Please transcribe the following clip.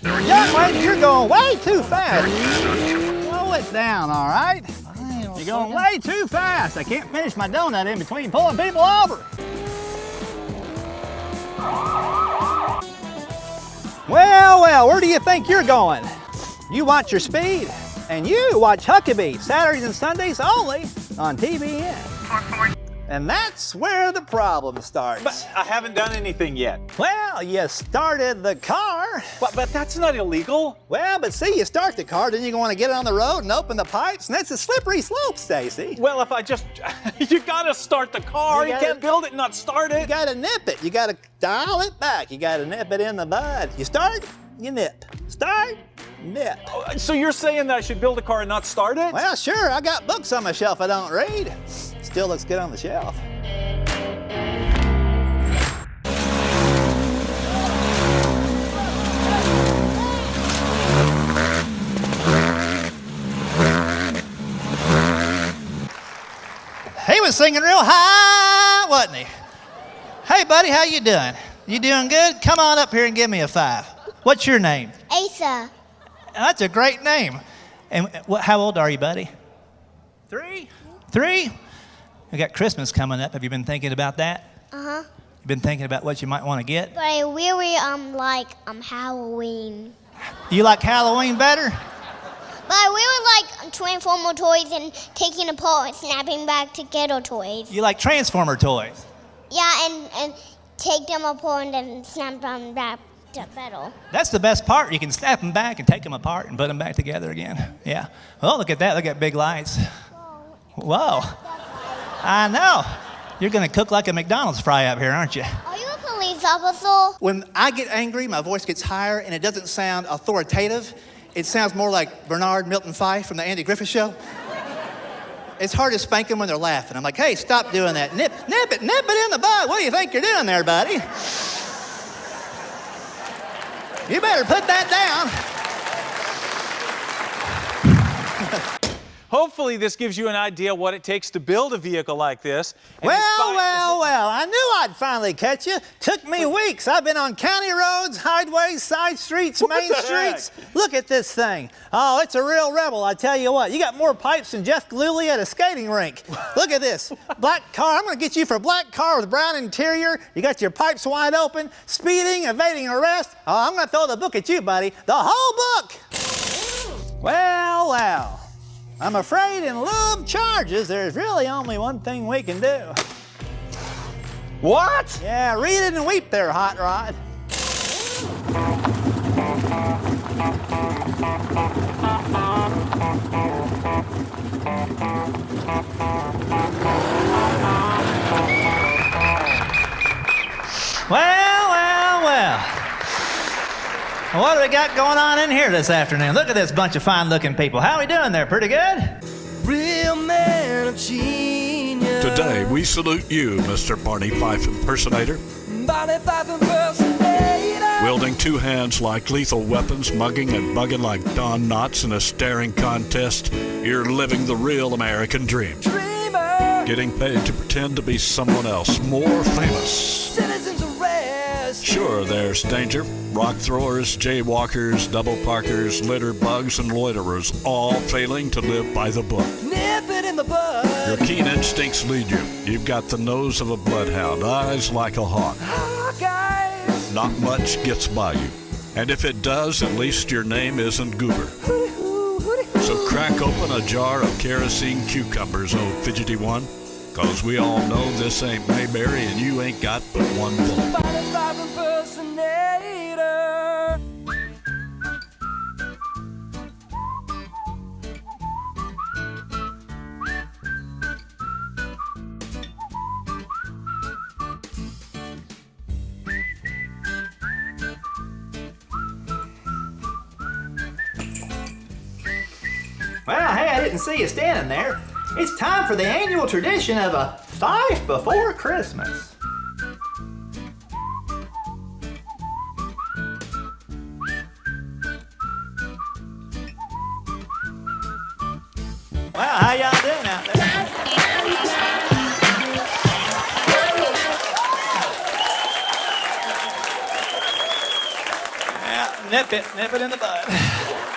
Young lady, you're going way too fast. Slow it down, all right? You're going way too fast. I can't finish my donut in between pulling people over. Well, where do you think you're going? You watch your speed, and you watch Huckabee, Saturdays and Sundays only on TBN. And that's where the problem starts. But I haven't done anything yet. Well, you started the car. But that's not illegal. Well, but see, you start the car, then you're going to get it on the road and open the pipes, and that's a slippery slope, Stacy. Well, if I just, you gotta start the car. You can't build it and not start it. You gotta nip it. You gotta dial it back. You gotta nip it in the bud. You start, you nip. Start, nip. So you're saying that I should build a car and not start it? Well, sure, I got books on my shelf I don't read. Still looks good on the shelf. He was singing real high, wasn't he? Hey, buddy, how you doing? You doing good? Come on up here and give me a 5. What's your name? Asa. That's a great name. And how old are you, buddy? 3? 3? We got Christmas coming up. Have you been thinking about that? Uh-huh. You been thinking about what you might want to get? But I really like Halloween. You like Halloween better? But I really like Transformer toys and taking apart and snapping back together toys. You like Transformer toys? Yeah, and take them apart and then snap them back together. That's the best part. You can snap them back and take them apart and put them back together again. Yeah. Well, look at that. Look at big lights. Whoa. I know. You're going to cook like a McDonald's fry up here, aren't you? Are you a police officer? When I get angry, my voice gets higher, and it doesn't sound authoritative. It sounds more like Bernard Milton Fife from the Andy Griffith Show. It's hard to spank them when they're laughing. I'm like, hey, stop doing that. Nip it in the bud. What do you think you're doing there, buddy? You better put that down. Hopefully this gives you an idea what it takes to build a vehicle like this. Well, I knew I'd finally catch you. Took me weeks. I've been on county roads, highways, side streets, main streets. Look at this thing. Oh, it's a real rebel, I tell you what. You got more pipes than Jeff Galooly at a skating rink. Look at this. Black car. I'm going to get you for a black car with brown interior. You got your pipes wide open, speeding, evading arrest. Oh, I'm going to throw the book at you, buddy. The whole book. Well. I'm afraid in lieu of charges, there's really only one thing we can do. What? Yeah, read it and weep there, Hot Rod. Well. What do we got going on in here this afternoon? Look at this bunch of fine-looking people. How are we doing there? Pretty good? Real man of genius. Today, we salute you, Mr. Barney Fife Impersonator. Barney Fife Impersonator. Wielding 2 hands like lethal weapons, mugging and bugging like Don Knotts in a staring contest, you're living the real American dream. Dreamer. Getting paid to pretend to be someone else, more famous. Citizens arrest. Sure, there's danger. Rock throwers, jaywalkers, double parkers, litter bugs, and loiterers, all failing to live by the book. Nip it in the bud. Your keen instincts lead you. You've got the nose of a bloodhound, eyes like a hawk. Guys. Not much gets by you. And if it does, at least your name isn't Goober. So crack open a jar of kerosene cucumbers, oh fidgety one. Cause we all know this ain't Mayberry and you ain't got but one bullet. Barney Fife Impersonator. Well, hey, I didn't see you standing there. It's time for the annual tradition of a Fife before Christmas. Well, how y'all doing out there? Nip it in the bud.